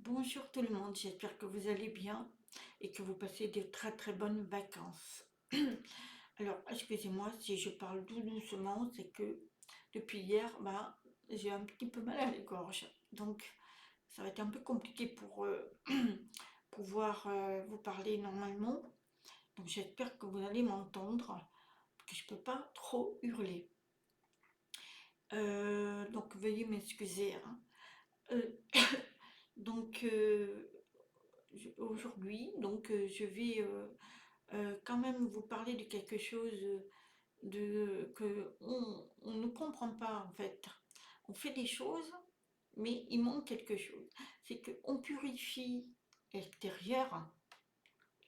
Bonjour tout le monde, j'espère que vous allez bien et que vous passez de très bonnes vacances. Alors, excusez-moi si je parle tout doucement, c'est que depuis hier, j'ai un petit peu mal à la gorge. Donc, ça va être un peu compliqué pour pouvoir vous parler normalement. Donc, j'espère que vous allez m'entendre, que je ne peux pas trop hurler. Donc, veuillez m'excuser, hein. Euh, donc, aujourd'hui, je vais quand même vous parler de quelque chose que on ne comprend pas en fait. On fait des choses, mais il manque quelque chose. C'est qu'on purifie l'extérieur,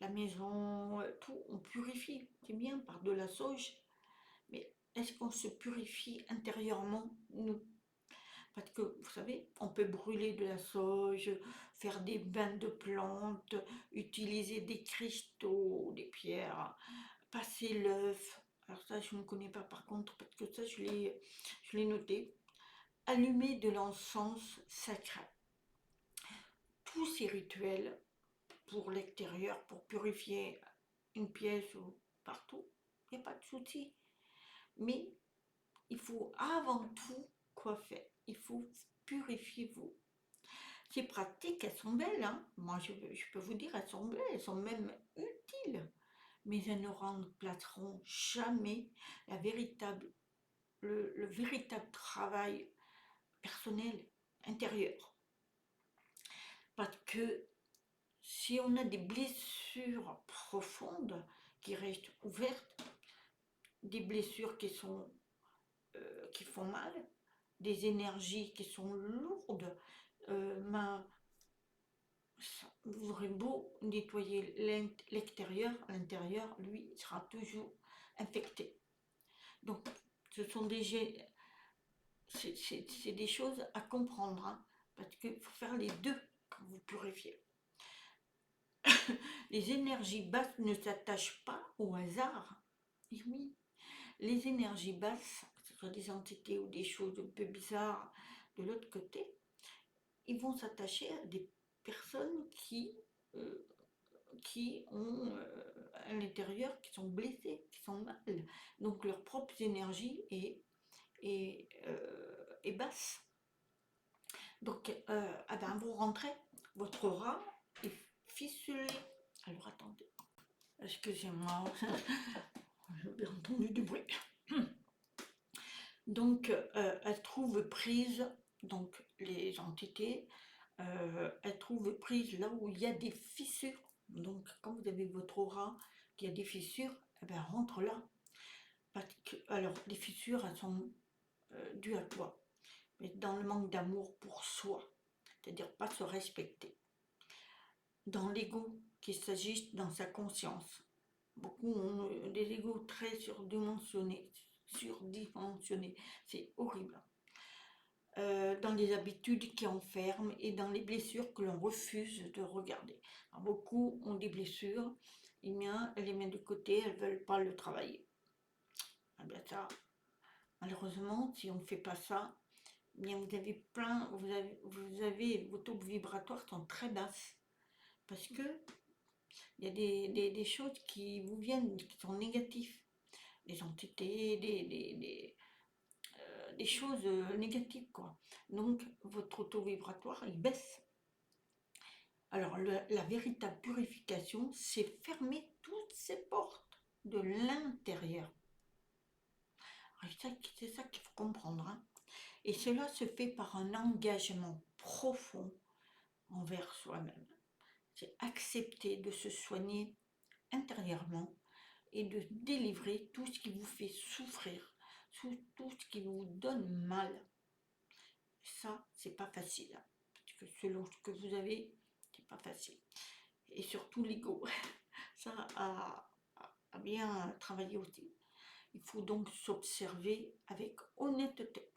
la maison, tout, on purifie, c'est bien par de la sauge, mais est-ce qu'on se purifie intérieurement, nous? Parce que, vous savez, on peut brûler de la sauge, faire des bains de plantes, utiliser des cristaux, des pierres, passer l'œuf. Alors ça, je ne connais pas par contre, parce que ça, je l'ai noté. Allumer de l'encens sacré. Tous ces rituels pour l'extérieur, pour purifier une pièce ou partout, il n'y a pas de souci. Mais il faut avant tout quoi faire? Il faut purifier vous. Ces pratiques, elles sont belles, hein. Moi, je peux vous dire, elles sont belles, elles sont même utiles. Mais elles ne remplaceront jamais le véritable travail personnel, intérieur. Parce que si on a des blessures profondes qui restent ouvertes, des blessures qui font mal, des énergies qui sont lourdes, vous aurez beau nettoyer l'extérieur, l'intérieur, lui, sera toujours infecté. Donc, ce sont c'est des choses à comprendre, hein, parce qu'il faut faire les deux quand vous purifiez. Les énergies basses ne s'attachent pas au hasard. Et oui, les énergies basses, que ce soit des entités ou des choses un peu bizarres de l'autre côté, ils vont s'attacher à des personnes euh, qui ont à l'intérieur, qui sont blessées, qui sont mal. Donc leur propre énergie est basse. Donc, vous rentrez, votre rat est ficelé. Alors attendez, excusez-moi, j'ai entendu du bruit. Donc, elle trouve prise, donc les entités, elles trouvent prise là où il y a des fissures. Donc, quand vous avez votre aura qui a des fissures, eh bien, rentre là. Alors, les fissures, elles sont dues à quoi? Mais dans le manque d'amour pour soi, c'est-à-dire pas se respecter. Dans l'ego qui s'agisse dans sa conscience. Beaucoup ont des égos très surdimensionnés, c'est horrible. Dans les habitudes qui enferment et dans les blessures que l'on refuse de regarder. Alors, beaucoup ont des blessures, et bien, elles les mettent de côté, elles ne veulent pas le travailler. Eh bien ça, malheureusement, si on ne fait pas ça, eh bien vous avez vos taux vibratoires sont très basses parce que il y a des choses qui vous viennent, qui sont négatives, des entités, des choses négatives, quoi. Donc, votre taux vibratoire, il baisse. Alors, la véritable purification, c'est fermer toutes ces portes de l'intérieur. C'est ça qu'il faut comprendre, hein. Et cela se fait par un engagement profond envers soi-même. C'est accepter de se soigner intérieurement et de délivrer tout ce qui vous fait souffrir, tout ce qui vous donne mal. Ça, c'est pas facile, hein, parce que selon ce que vous avez, c'est pas facile. Et surtout l'ego, ça a bien travaillé aussi. Il faut donc s'observer avec honnêteté,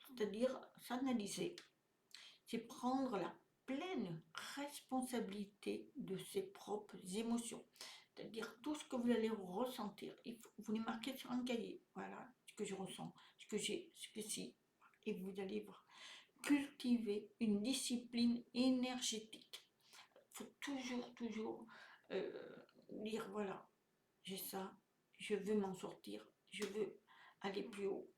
c'est-à-dire s'analyser. C'est prendre la pleine responsabilité de ses propres émotions. C'est-à-dire tout ce que vous allez ressentir, vous les marquez sur un cahier. Voilà ce que je ressens, ce que j'ai, ce que si. Et vous allez cultiver une discipline énergétique. Il faut toujours dire, voilà, j'ai ça, je veux m'en sortir, je veux aller plus haut.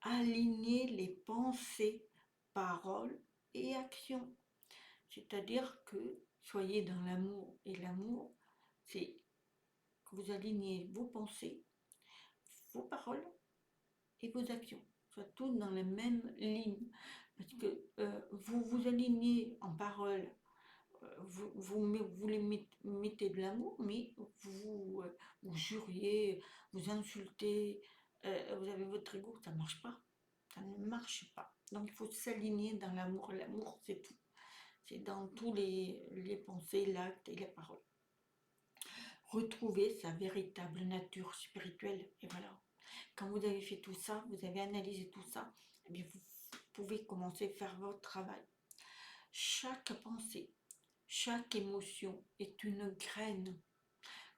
Aligner les pensées, paroles et actions. C'est-à-dire que soyez dans l'amour. Et l'amour, c'est que vous alignez vos pensées, vos paroles et vos actions. Soit toutes dans la même ligne. Parce que vous vous alignez en paroles, vous les mettez de l'amour, mais vous juriez, vous insultez, vous avez votre ego, ça ne marche pas. Ça ne marche pas. Donc il faut s'aligner dans l'amour. L'amour, c'est tout. C'est dans tous les pensées, l'acte et les paroles. Retrouver sa véritable nature spirituelle. Et voilà. Quand vous avez fait tout ça, vous avez analysé tout ça, eh bien vous pouvez commencer à faire votre travail. Chaque pensée, chaque émotion est une graine.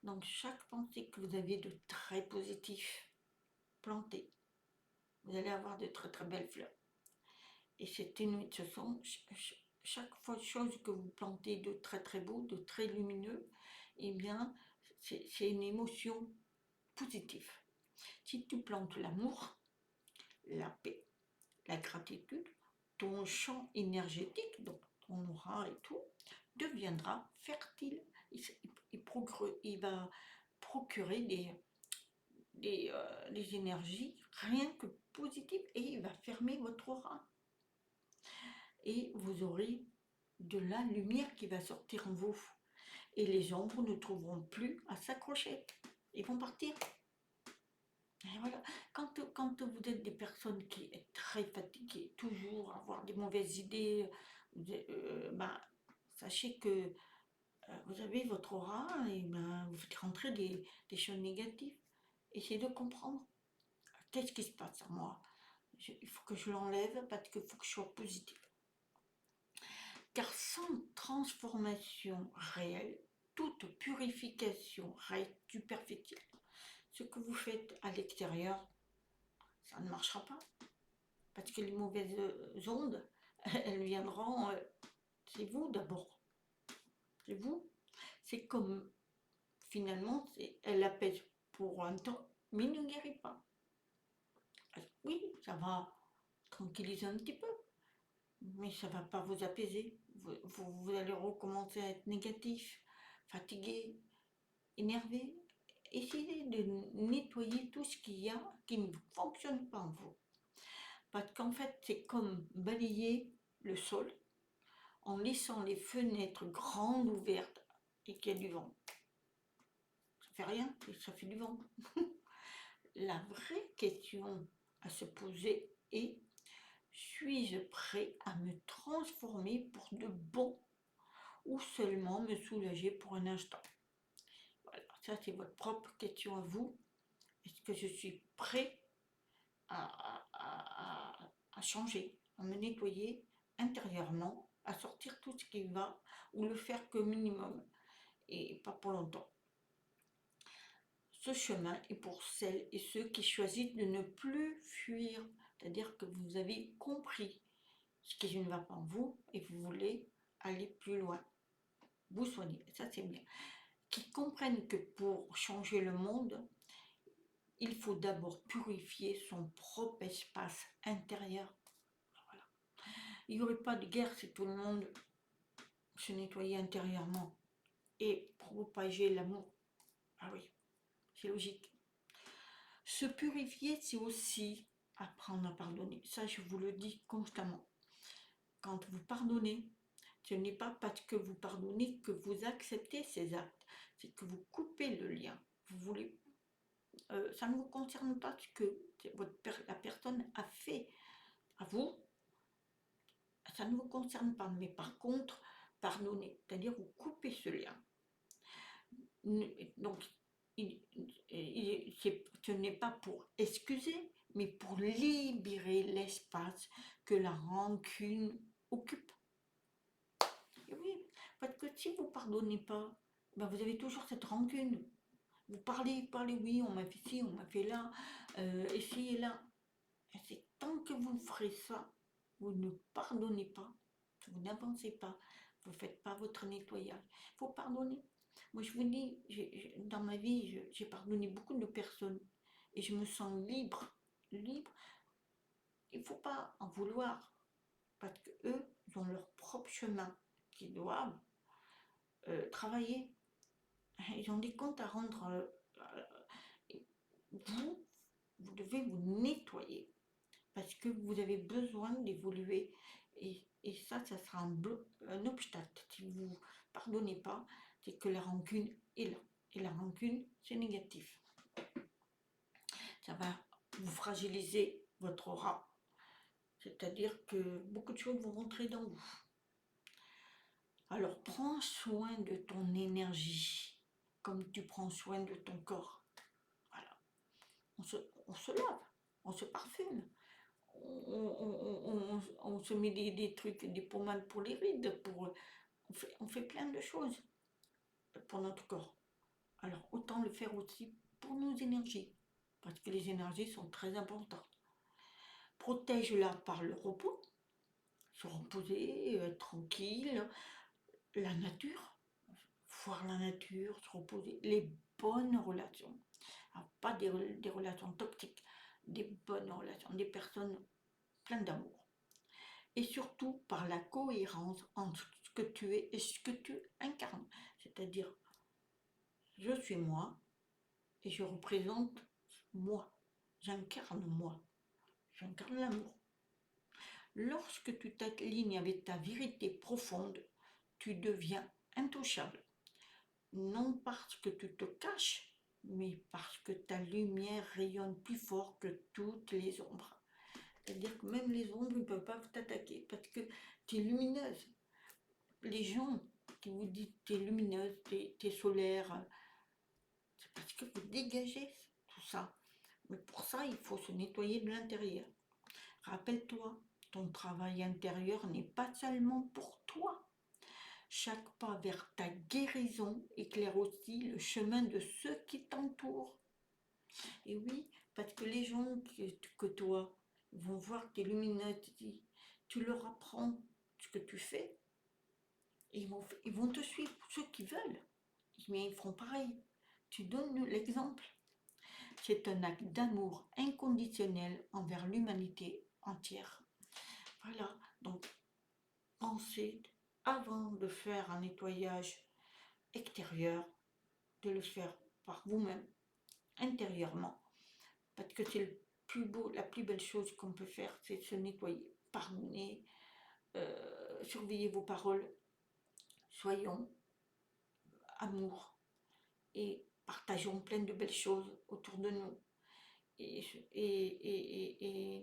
Donc chaque pensée que vous avez de très positif, plantée, vous allez avoir de très très belles fleurs. Et ce sont chaque chose que vous plantez de très très beau, de très lumineux, eh bien c'est une émotion positive. Si tu plantes l'amour, la paix, la gratitude, ton champ énergétique, donc ton aura et tout, deviendra fertile. Il va procurer des énergies rien que positives et il va fermer votre aura. Et vous aurez de la lumière qui va sortir en vous. Et les ombres ne trouveront plus à s'accrocher. Ils vont partir. Et voilà. Quand vous êtes des personnes qui sont très fatiguées, toujours avoir des mauvaises idées, sachez que vous avez votre aura et vous faites rentrer des choses négatives. Essayez de comprendre. Qu'est-ce qui se passe en moi? Il faut que je l'enlève parce qu'il faut que je sois positive. Car sans transformation réelle, toute purification reste superficielle. Ce que vous faites à l'extérieur, ça ne marchera pas. Parce que les mauvaises ondes, elles viendront, c'est vous d'abord. C'est vous. C'est comme, finalement, elle apaise pour un temps, mais ne guérit pas. Oui, ça va tranquilliser un petit peu, mais ça ne va pas vous apaiser. Vous allez recommencer à être négatif, fatigué, énervé. Essayez de nettoyer tout ce qu'il y a qui ne fonctionne pas en vous. Parce qu'en fait, c'est comme balayer le sol en laissant les fenêtres grandes ouvertes et qu'il y a du vent. Ça fait rien, ça fait du vent. La vraie question à se poser est: suis-je prêt à me transformer pour de bon ou seulement me soulager pour un instant? Voilà, ça c'est votre propre question à vous. Est-ce que je suis prêt à changer, à me nettoyer intérieurement, à sortir tout ce qui va, ou le faire que minimum et pas pour longtemps? Ce chemin est pour celles et ceux qui choisissent de ne plus fuir, c'est-à-dire que vous avez compris ce qui ne va pas en vous et vous voulez aller plus loin, vous soigner, ça c'est bien. Qui comprennent que pour changer le monde, il faut d'abord purifier son propre espace intérieur. Voilà. Il n'y aurait pas de guerre si tout le monde se nettoyait intérieurement et propager l'amour. Ah oui, c'est logique. Se purifier, c'est aussi apprendre à pardonner. Ça, je vous le dis constamment. Quand vous pardonnez, ce n'est pas parce que vous pardonnez que vous acceptez ces actes. C'est que vous coupez le lien. Vous voulez, ça ne vous concerne pas ce que la personne a fait à vous. Ça ne vous concerne pas. Mais par contre, pardonnez. C'est-à-dire vous coupez ce lien. Donc, ce n'est pas pour excuser, mais pour libérer l'espace que la rancune occupe. Et oui, parce que si vous ne pardonnez pas, ben vous avez toujours cette rancune. Vous parlez, oui, on m'a fait ci, on m'a fait là, ici et là. Et c'est tant que vous ferez ça, vous ne pardonnez pas, vous n'avancez pas, vous ne faites pas votre nettoyage. Il faut pardonner. Moi, je vous dis, dans ma vie, j'ai pardonné beaucoup de personnes et je me sens libre. Libre. Il ne faut pas en vouloir parce qu'eux, ils ont leur propre chemin qu'ils doivent travailler. Ils ont des comptes à rendre. Vous, vous devez vous nettoyer parce que vous avez besoin d'évoluer. Et ça sera un obstacle. Si vous ne pardonnez pas, c'est que la rancune est là. Et la rancune, c'est négatif. Ça va vous fragiliser votre aura. C'est-à-dire que beaucoup de choses vont rentrer dans vous. Alors prends soin de ton énergie, comme tu prends soin de ton corps. Voilà. On se lave, on se parfume, on se met des trucs, des pommades pour les rides, on fait plein de choses pour notre corps. Alors autant le faire aussi pour nos énergies, parce que les énergies sont très importantes. Protège-la par le repos, se reposer, être tranquille, la nature, voir la nature, se reposer, les bonnes relations. Alors, pas des relations toxiques, des bonnes relations, des personnes pleines d'amour. Et surtout par la cohérence entre ce que tu es et ce que tu incarnes. C'est-à-dire, je suis moi et je représente moi. J'incarne l'amour. Lorsque tu t'alignes avec ta vérité profonde, tu deviens intouchable. Non parce que tu te caches, mais parce que ta lumière rayonne plus fort que toutes les ombres. C'est-à-dire que même les ombres ne peuvent pas t'attaquer parce que tu es lumineuse. Les gens qui vous disent tu es lumineuse, tu es solaire, c'est parce que vous dégagez tout ça. Mais pour ça, il faut se nettoyer de l'intérieur. Rappelle-toi, ton travail intérieur n'est pas seulement pour toi. Chaque pas vers ta guérison éclaire aussi le chemin de ceux qui t'entourent. Et oui, parce que les gens que toi vont voir que tu es lumineuse, tu leur apprends ce que tu fais, et ils vont te suivre, ceux qui veulent, mais ils feront pareil. Tu donnes l'exemple. C'est un acte d'amour inconditionnel envers l'humanité entière. Voilà, donc pensez avant de faire un nettoyage extérieur, de le faire par vous-même, intérieurement, parce que c'est le plus beau, la plus belle chose qu'on peut faire, c'est se nettoyer, pardonner, surveiller vos paroles, soyons amour et partageons plein de belles choses autour de nous. Et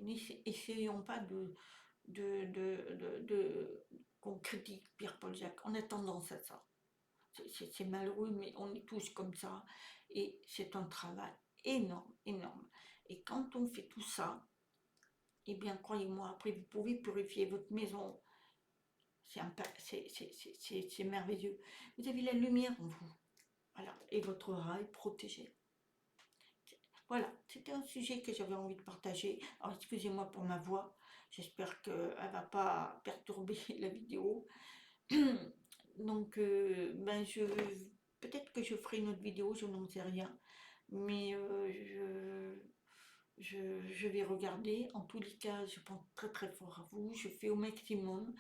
n'essayons pas qu'on critique Pierre-Paul Jacques. On a tendance à ça. C'est malheureux, mais on est tous comme ça. Et c'est un travail énorme, énorme. Et quand on fait tout ça, eh bien, croyez-moi, après, vous pouvez purifier votre maison. C'est merveilleux. Vous avez la lumière en vous. Voilà. Et votre aura est protégée. Voilà, c'était un sujet que j'avais envie de partager. Alors, excusez-moi pour ma voix. J'espère qu'elle ne va pas perturber la vidéo. Donc, peut-être que je ferai une autre vidéo, je n'en sais rien. Mais je vais regarder. En tous les cas, je pense très très fort à vous. Je fais au maximum.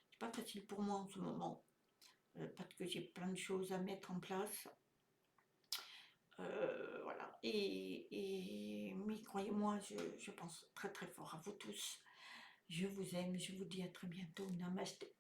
C'est pas facile pour moi en ce moment. Parce que j'ai plein de choses à mettre en place. Voilà. Mais croyez-moi, je pense très très fort à vous tous. Je vous aime. Je vous dis à très bientôt. Namasté.